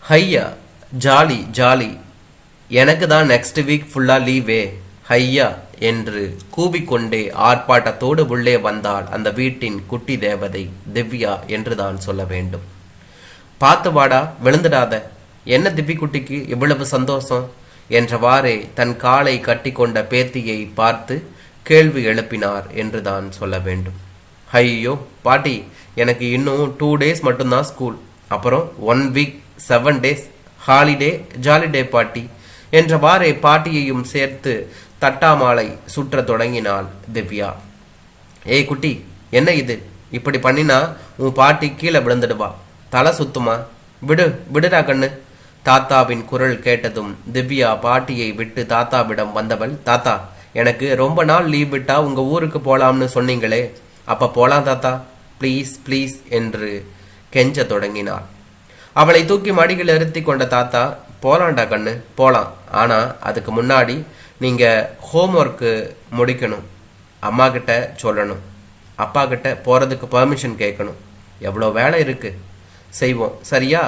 ஹையா, jolly jolly, எனக்கு தான் நெக்ஸ்ட் வீக் ஃபுல்லா லீவே ஹையா என்று கூவிக்கொண்டே ஆர்ப்பாட்டத்தோடு உள்ளே வந்தாள் அந்த வீட்டின் குட்டி தேவதை திவ்யா என்றுதான் சொல்ல வேண்டும். பார்த்து வாடா, விழுந்துடாத. என்ன திப்பி குட்டிக்கு இவ்வளவு சந்தோஷம் என்றவாறே தன் காலை கட்டி கொண்ட பேத்தியை பார்த்து கேள்வி எழுப்பினார் என்றுதான் சொல்ல வேண்டும். ஐயோ பாட்டி, எனக்கு இன்னும் 2 days மட்டும்தான் ஸ்கூல், அப்புறம் 1 week 7 days ஹாலிடே ஜாலிடே பாட்டி என்றவாறே பாட்டியையும் சேர்த்து தட்டாமாலை சுற்ற தொடங்கினாள் திவ்யா. ஏய் குட்டி, என்ன இது? இப்படி பண்ணினா உன் பாட்டி கீழே விழுந்துடுவா, தலை சுத்துமா, விடு விடுடா கண்ணு. தாத்தாவின் குரல் கேட்டதும் திவ்யா பாட்டியை விட்டு தாத்தாவிடம் வந்தவள், தாத்தா, எனக்கு ரொம்ப நாள் லீவ் விட்டா உங்க ஊருக்கு போலாம்னு சொன்னீங்களே, அப்ப போலாம் தாத்தா, ப்ளீஸ் ப்ளீஸ் என்று கெஞ்ச தொடங்கினாள். அவளை தூக்கி மடியில் நிறுத்தி கொண்ட தாத்தா, போலாண்டா கண்ணு போலாம், ஆனா அதுக்கு முன்னாடி நீங்க ஹோம்ஒர்க்கு முடிக்கணும், அம்மா கிட்ட சொல்லணும், அப்பா கிட்ட போறதுக்கு பர்மிஷன் கேட்கணும், எவ்வளோ வேலை இருக்கு, செய்வோம் சரியா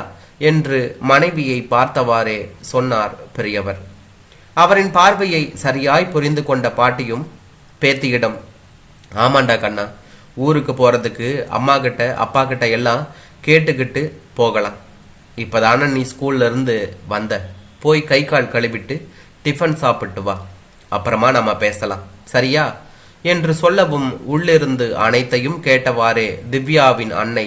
என்று மனைவியை பார்த்தவாறே சொன்னார் பெரியவர். அவரின் பார்வையை சரியாய் புரிந்து கொண்ட பாட்டியும் பேத்தியிடம், ஆமாண்டா கண்ணா, ஊருக்கு போறதுக்கு அம்மா கிட்ட அப்பா கிட்ட எல்லாம் கேட்டுக்கிட்டு போகலாம், இப்பதானே நீ ஸ்கூல்ல இருந்து வந்த, போய் கை கால் கழுவிட்டு டிஃபன் சாப்பிட்டு வா, அப்புறமா நம்ம பேசலாம் சரியா என்று சொல்லவும் உள்ளிருந்து அனைத்தையும் கேட்டவாறே திவ்யாவின் அன்னை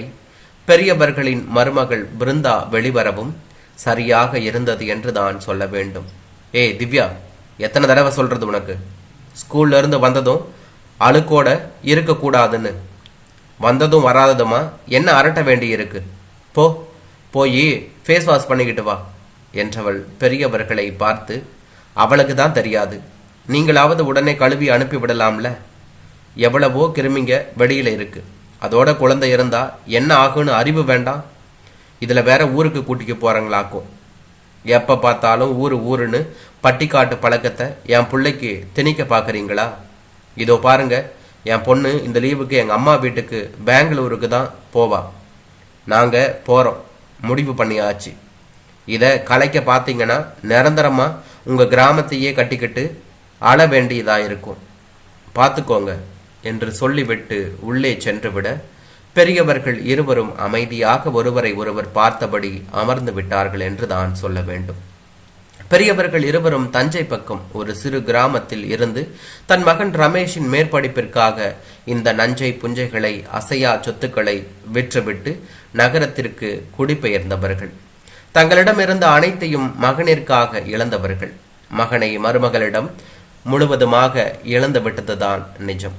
பெரியவர்களின் மருமகள் பிருந்தா வெளிவரவும் சரியாக இருந்தது என்று தான் சொல்ல வேண்டும். ஏய் திவ்யா, எத்தனை தடவை சொல்றது உனக்கு, ஸ்கூல்ல இருந்து வந்ததும் அழுக்கோட இருக்கக்கூடாதுன்னு, வந்ததும் வராததுமா என்ன அரட்ட வேண்டி இருக்கு, போய் ஃபேஸ் வாஷ் பண்ணிக்கிட்டு வா என்றவள் பெரியவர்களை பார்த்து, அவளுக்கு தான் தெரியாது, நீங்களாவது உடனே கழுவி அனுப்பி விடலாம்ல, எவ்வளவோ கிருமிங்க வெளியில இருக்கு, அதோட குழந்தை இருந்தா என்ன ஆகுன்னு அறிவு வேண்டாம், இதுல வேற ஊருக்கு கூட்டிக்கு போறாங்களாக்கும், எப்ப பார்த்தாலும் ஊருன்னு பட்டிக்காட்டு பழக்கத்தை என் பிள்ளைக்கு திணிக்க பாக்குறீங்களா? இதோ பாருங்க, என் பொண்ணு இந்த லீவுக்கு எங்க அம்மா வீட்டுக்கு பெங்களூருக்கு தான் போவா, நாங்க போறோம், முடிவு பண்ணியாச்சு, இதை கலைக்க பார்த்தீங்கன்னா நிரந்தரமா உங்க கிராமத்தையே கட்டிக்கிட்டு ஆள வேண்டியதா இருக்கும், பார்த்துக்கோங்க என்று சொல்லிவிட்டு உள்ளே சென்றுவிட பெரியவர்கள் இருவரும் அமைதியாக ஒருவரை ஒருவர் பார்த்தபடி அமர்ந்து விட்டார்கள் என்று தான் சொல்ல வேண்டும். பெரியவர்கள் இருவரும் தஞ்சை பக்கம் ஒரு சிறு கிராமத்தில் இருந்து தன் மகன் ரமேஷின் மேற்படிப்பிற்காக இந்த நஞ்சை புஞ்சைகளை அசையா சொத்துக்களை விற்றுவிட்டு நகரத்திற்கு குடிபெயர்ந்தவர்கள். தங்களிடம் இருந்த அனைத்தையும் மகனிற்காக இழந்தவர்கள். மகனை மருமகளிடம் முழுவதுமாக இழந்து விட்டதுதான் நிஜம்.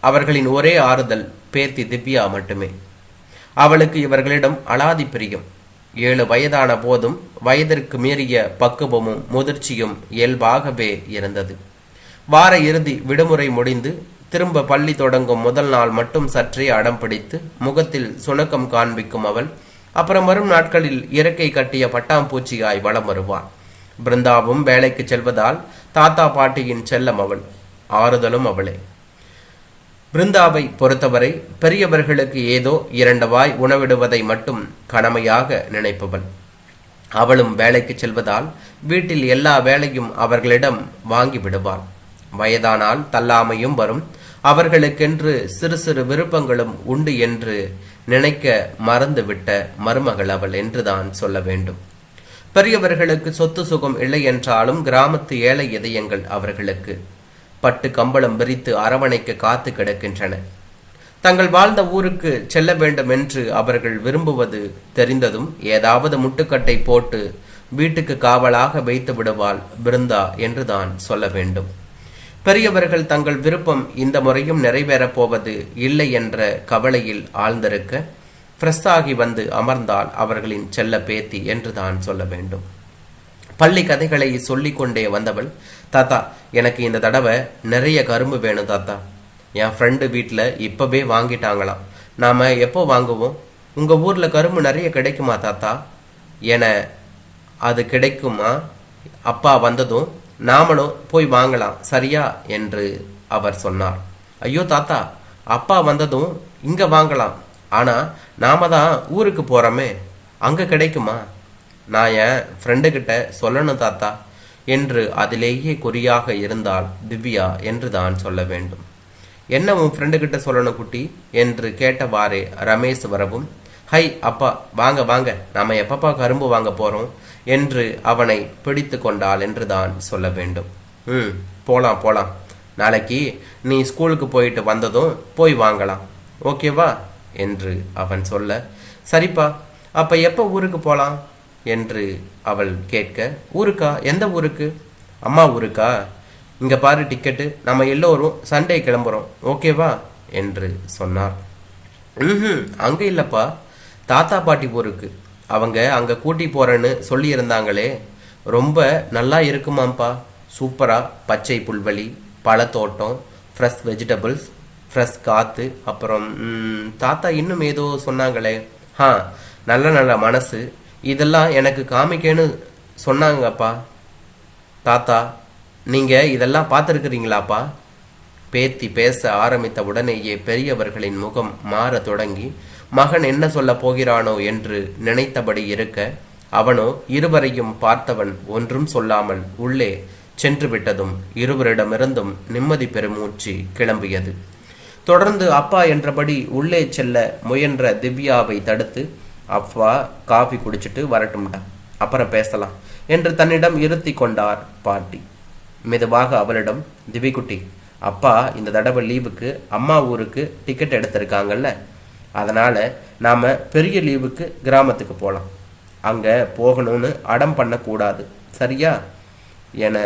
அவர்களின் ஒரே ஆறுதல் பேத்தி திவ்யா மட்டுமே. அவளுக்கு இவர்களிடம் அலாதி பிரியம். 7 வயதான போதும் வயதிற்கு மீறிய பக்குவமும் முதிர்ச்சியும் இயல்பாகவே இருந்தது. வார இறுதி விடுமுறை முடிந்து திரும்ப பள்ளி தொடங்கும் முதல் நாள் மட்டும் சற்றே அடம் பிடித்து முகத்தில் சுணக்கம் காண்பிக்கும் அவள் அப்புறம் வரும் நாட்களில் இறக்கை கட்டிய பட்டாம்பூச்சியாய் வலம் வருவாள். பிருந்தாவும் வேலைக்கு செல்வதால் தாத்தா பாட்டியின் செல்லம் அவள், ஆறுதலும் அவளே. பிருந்தாவை பொறுத்தவரை பெரியவர்களுக்கு ஏதோ 2 வாய் உணவிடுவதை மட்டும் கடமையாக நினைப்பவள். அவளும் வேலைக்கு செல்வதால் வீட்டில் எல்லா வேலையும் அவர்களிடம் வாங்கி விடுவாள். வயதானால் தள்ளாமையும் வரும், அவர்களுக்கென்று சிறு சிறு விருப்பங்களும் உண்டு என்று நினைக்க மறந்துவிட்ட மருமகள் அவள் என்றுதான் சொல்ல வேண்டும். பெரியவர்களுக்கு சொத்து சுகம் இல்லை என்றாலும் கிராமத்து ஏழை இதயங்கள் அவர்களுக்கு பட்டு கம்பளம் விரித்து அரவணைக்க காத்து கிடக்கின்றன. தங்கள் வாழ்ந்த ஊருக்கு செல்ல வேண்டும் என்று அவர்கள் விரும்புவது தெரிந்ததும் ஏதாவது முட்டுக்கட்டை போட்டு வீட்டுக்கு காவலாக வைத்து விடுவாள் பிருந்தா என்றுதான் சொல்ல வேண்டும். பெரியவர்கள் தங்கள் விருப்பம் இந்த முறையும் நிறைவேறப் போவது இல்லை என்ற கவலையில் ஆழ்ந்திருக்க ஃப்ரெஷ்ஷாகி வந்து அமர்ந்தால் அவர்களின் செல்ல பேத்தி என்றுதான் சொல்ல வேண்டும். பள்ளி கதைகளை சொல்லிக்கொண்டே வந்தவள், தாத்தா, எனக்கு இந்த தடவை நிறைய கரும்பு வேணும் தாத்தா, என் ஃப்ரெண்டு வீட்டில் இப்பவே வாங்கிட்டாங்களாம், நாம எப்போ வாங்குவோம், உங்க ஊர்ல கரும்பு நிறைய கிடைக்குமா தாத்தா என. அது கிடைக்குமா, அப்பா வந்ததும் நாமளும் போய் வாங்கலாம் சரியா என்று அவர் சொன்னார். ஐயோ தாத்தா, அப்பா வந்ததும் இங்க வாங்கலாம், ஆனா நாம தான் ஊருக்கு போறோமே, அங்க கிடைக்குமா, நான் என் ஃப்ரெண்டுக்கிட்ட சொல்லணும் தாத்தா என்று அதிலேயே குறியாக இருந்தால் திவ்யா என்று தான் சொல்ல வேண்டும். என்ன உன் ஃப்ரெண்டுக்கிட்ட சொல்லணும் குட்டி என்று கேட்டவாறே ரமேஷ் வரவும், ஹை அப்பா, வாங்க வாங்க, நாம எப்பப்பா கரும்பு வாங்க போறோம் என்று அவனை பிடித்து கொண்டாள் என்று தான் சொல்ல வேண்டும். போலாம் போலாம், நாளைக்கு நீ ஸ்கூலுக்கு போயிட்டு வந்ததும் போய் வாங்கலாம், ஓகேவா என்று அவன் சொல்ல, சரிப்பா, அப்ப எப்போ ஊருக்கு போலாம் என்று அவள் கேட்க, ஊருக்கா? எந்த ஊருக்கு? அம்மா ஊருக்கா? இங்க பாரு டிக்கெட்டு, நம்ம எல்லோரும் சண்டே கிளம்புறோம், ஓகேவா என்று சொன்னார். அங்க இல்லப்பா, தாத்தா பாட்டி ஊருக்கு, அவங்க அங்க கூட்டி போறேன்னு சொல்லி இருந்தாங்களே, ரொம்ப நல்லா இருக்குமாப்பா, சூப்பரா பச்சை புல்வெளி, பழத்தோட்டம், ஃப்ரெஷ் வெஜிடபிள்ஸ், ஃப்ரெஷ் காற்று, அப்புறம் தாத்தா இன்னும் ஏதோ சொன்னாங்களே, நல்ல நல்ல மனசு, இதெல்லாம் எனக்கு காமிக்கன்னு சொன்னாங்கப்பா. தாத்தா, நீங்க இதெல்லாம் பார்த்துருக்கிறீங்களாப்பா? பேத்தி பேச ஆரம்பித்த உடனேயே பெரியவர்களின் முகம் மாற தொடங்கி மகன் என்ன சொல்ல போகிறானோ என்று நினைத்தபடி இருக்க, அவனோ இருவரையும் பார்த்தவன் ஒன்றும் சொல்லாமல் உள்ளே சென்று விட்டதும் இருவரிடமிருந்தும் நிம்மதி பெருமூச்சு கிளம்பியது. தொடர்ந்து அப்பா என்றபடி உள்ளே செல்ல முயன்ற திவ்யாவை தடுத்து, அப்பா காஃபி குடிச்சிட்டு வரட்டும்டா, அப்புறம் பேசலாம் என்று தன்னிடம் இருத்தி கொண்டார் பாட்டி. மெதுவாக அவளிடம், திவிக்குட்டி, அப்பா இந்த தடவை லீவுக்கு அம்மா ஊருக்கு டிக்கெட் எடுத்திருக்காங்கல்ல, அதனால நாம பெரிய லீவுக்கு கிராமத்துக்கு போகலாம், அங்க போகணும்னு அடம் பண்ணக்கூடாது, சரியா என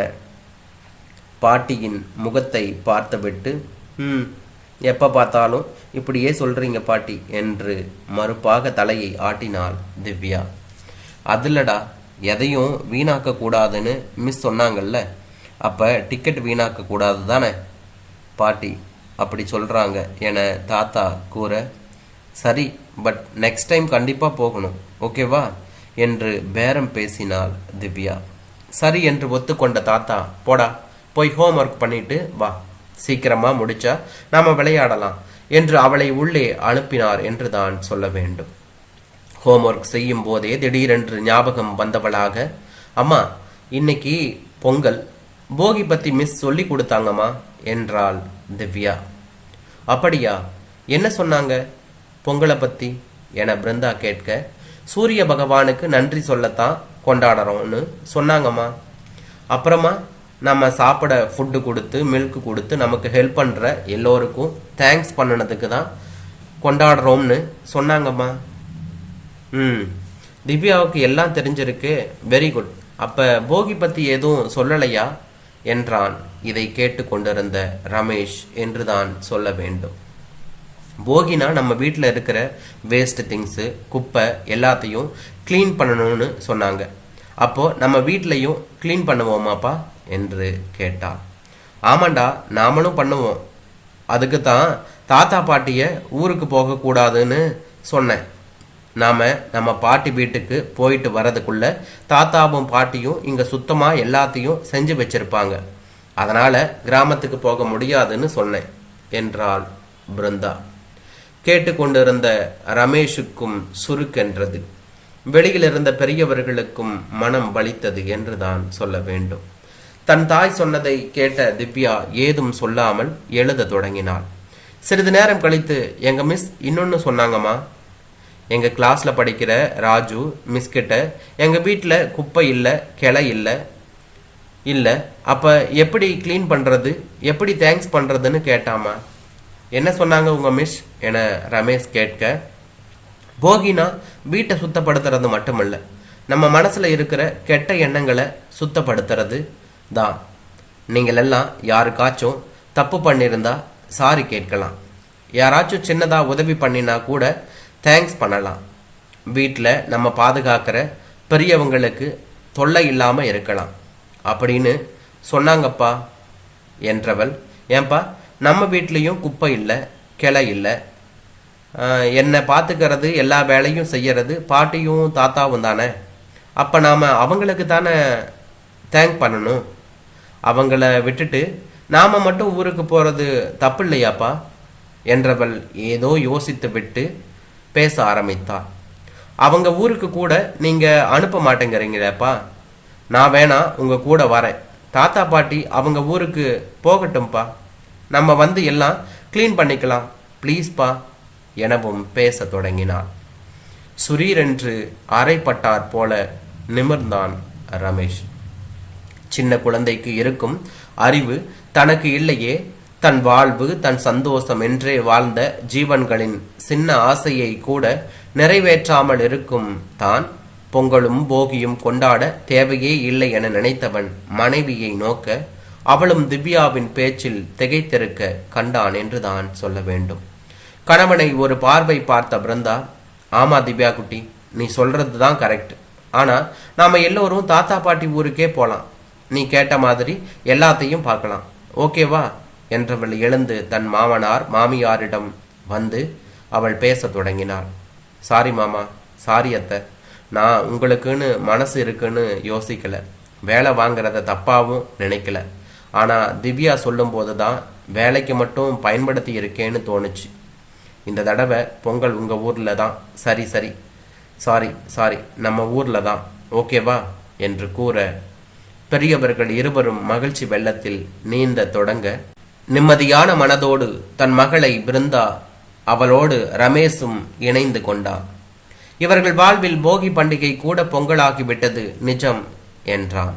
பாட்டியின் முகத்தை பார்த்துவிட்டு, எப்போ பார்த்தாலும் இப்படியே சொல்றீங்க பாட்டி என்று மறுப்பாக தலையை ஆட்டினாள் திவ்யா. அதில்லடா, எதையும் வீணாக்க கூடாதுன்னு மிஸ் சொன்னாங்கல்ல, அப்போ டிக்கெட் வீணாக்க கூடாது தானே பாட்டி அப்படி சொல்கிறாங்க என தாத்தா கூற, சரி, பட் நெக்ஸ்ட் டைம் கண்டிப்பாக போகணும், ஓகேவா என்று பேரம் பேசினாள் திவ்யா. சரி என்று ஒத்துக்கொண்ட தாத்தா, போடா போய் ஹோம் ஒர்க் பண்ணிட்டு வா, சீக்கிரமா முடிச்சா நாம விளையாடலாம் என்று அவளை உள்ளே அனுப்பினார் என்று தான் சொல்ல வேண்டும். ஹோம் ஒர்க் செய்யும் போதே திடீரென்று ஞாபகம் வந்தவளாக, அம்மா இன்னைக்கு பொங்கல், போகி பத்தி மிஸ் சொல்லி கொடுத்தாங்கம்மா என்றாள் திவ்யா. அப்படியா, என்ன சொன்னாங்க பொங்கலை பத்தி என பிருந்தா கேட்க, சூரிய பகவானுக்கு நன்றி சொல்லத்தான் கொண்டாடுறோம்னு சொன்னாங்கம்மா, அப்புறமா நம்ம சாப்பிட ஃபுட்டு கொடுத்து மில்க் கொடுத்து நமக்கு ஹெல்ப் பண்ணுற எல்லோருக்கும் தேங்க்ஸ் பண்ணினதுக்கு தான் கொண்டாடுறோம்னு சொன்னாங்கம்மா. திவ்யாவுக்கு எல்லாம் தெரிஞ்சிருக்கு, வெரி குட். அப்போ போகி பற்றி எதுவும் சொல்லலையா என்றான் இதை கேட்டு கொண்டிருந்த ரமேஷ் என்று தான் சொல்ல வேண்டும். போகினா நம்ம வீட்டில் இருக்கிற வேஸ்ட் திங்ஸு, குப்பை எல்லாத்தையும் க்ளீன் பண்ணணும்னு சொன்னாங்க. அப்போது நம்ம வீட்லையும் க்ளீன் பண்ணுவோமாப்பா என்று கேட்டாள். ஆமாண்டா, நாமளும் பண்ணுவோம், அதுக்கு தான் தாத்தா பாட்டியை ஊருக்கு போகக்கூடாதுன்னு சொன்னேன். நாம் நம்ம பாட்டி வீட்டுக்கு போயிட்டு வரதுக்குள்ள தாத்தாவும் பாட்டியும் இங்கே சுத்தமாக எல்லாத்தையும் செஞ்சு வச்சிருப்பாங்க, அதனால் கிராமத்துக்கு போக முடியாதுன்னு சொன்னேன் என்றாள் பிருந்தா. கேட்டுக்கொண்டிருந்த ரமேஷுக்கும் சுருக்கென்றது, வெளியில் இருந்த பெரியவர்களுக்கும் மனம் வலித்தது என்று தான் சொல்ல வேண்டும். தன் தாய் சொன்னதை கேட்ட திவ்யா ஏதும் சொல்லாமல் எழுத தொடங்கினாள். சிறிது நேரம் கழித்து, எங்க மிஸ் இன்னொன்று சொன்னாங்கம்மா, எங்கள் கிளாஸில் படிக்கிற ராஜு மிஸ் கிட்ட எங்கள் வீட்டில் குப்பை இல்லை, கிளை இல்லை, அப்போ எப்படி க்ளீன் பண்ணுறது, எப்படி தேங்க்ஸ் பண்ணுறதுன்னு கேட்டாமா. என்ன சொன்னாங்க உங்கள் மிஸ் என ரமேஷ் கேட்க, போகினா வீட்டை சுத்தப்படுத்துறது மட்டுமல்ல, நம்ம மனசில் இருக்கிற கெட்ட எண்ணங்களை சுத்தப்படுத்துறது தான். நீங்கள் எல்லாம் யாருக்காச்சும் தப்பு பண்ணியிருந்தா சாரி கேட்கலாம், யாராச்சும் சின்னதாக உதவி பண்ணினா கூட தேங்க்ஸ் பண்ணலாம், வீட்டில் நம்ம பாதுகாக்கிற பெரியவங்களுக்கு தொல்லை இல்லாமல் இருக்கலாம் அப்படின்னு சொன்னாங்கப்பா என்றவள், ஏன்பா நம்ம வீட்லேயும் குப்பை இல்லை, கிளை இல்லை, என்னை பார்த்துக்கிறது எல்லா வேலையும் செய்யறது பாட்டியும் தாத்தாவும் தானே, அப்போ நாம் அவங்களுக்கு தானே தேங்க் பண்ணணும், அவங்கள விட்டுட்டு நாம் மட்டும் ஊருக்கு போகிறது தப்பு இல்லையாப்பா என்றவள் ஏதோ யோசித்து விட்டு பேச ஆரம்பித்தாள். அவங்க ஊருக்கு கூட நீங்க அனுப்ப மாட்டேங்கிறீங்களேப்பா. நான் வேணா உங்க கூட வரேன். தாத்தா பாட்டி அவங்க ஊருக்கு போகட்டும்பா. நம்ம வந்து எல்லாம் க்ளீன் பண்ணிக்கலாம் ப்ளீஸ்பா எனவும் பேசத் தொடங்கினாள். சுரீரென்று அரைப்பட்டார் போல நிமிர்ந்தான் ரமேஷ். சின்ன குழந்தைக்கு இருக்கும் அறிவு தனக்கு இல்லையே. தன் வாழ்வு தன் சந்தோஷம் என்றே வாழ்ந்த ஜீவன்களின் சின்ன ஆசையை கூட நிறைவேற்றாமல் இருக்கும் தான் பொங்கலும் போகியும் கொண்டாட தேவையே இல்லை என நினைத்தவன் மனைவியை நோக்க அவளும் திவ்யாவின் பேச்சில் திகைத்திருக்க கண்டான் என்று தான் சொல்ல வேண்டும். கணவனை ஒரு பார்வை பார்த்த பிருந்தா, ஆமா திவ்யா குட்டி, நீ சொல்றது தான் கரெக்ட். ஆனா நாம எல்லோரும் தாத்தா பாட்டி ஊருக்கே போலாம். நீ கேட்ட மாதிரி எல்லாத்தையும் பார்க்கலாம், ஓகேவா என்றவள் எழுந்து தன் மாமனார் மாமியாரிடம் வந்து அவள் பேச தொடங்கினாள். சாரி மாமா, சாரி அத்தை, நான் உங்களுக்குன்னு மனசு இருக்குன்னு யோசிக்கல, வேலை வாங்குறத தப்பாவும் நினைக்கல. ஆனா திவ்யா சொல்லும் போது தான் வேலைக்கு மட்டும் பயன்படுத்தி இருக்கேன்னு தோணுச்சு. இந்த தடவை பொங்கல் உங்க ஊர்ல தான். சரி சரி, சாரி சாரி, நம்ம ஊர்ல தான், ஓகேவா என்று கூற பெரியவர்கள் இருவரும் மகிழ்ச்சி வெள்ளத்தில் நீந்த தொடங்க நிம்மதியான மனதோடு தன் மகளை பிருந்தா அவளோடு ரமேஷும் இணைந்து கொண்டார். இவர்கள் வாழ்வில் போகி பண்டிகை கூட பொங்கலாகிவிட்டது நிஜம் என்றான்.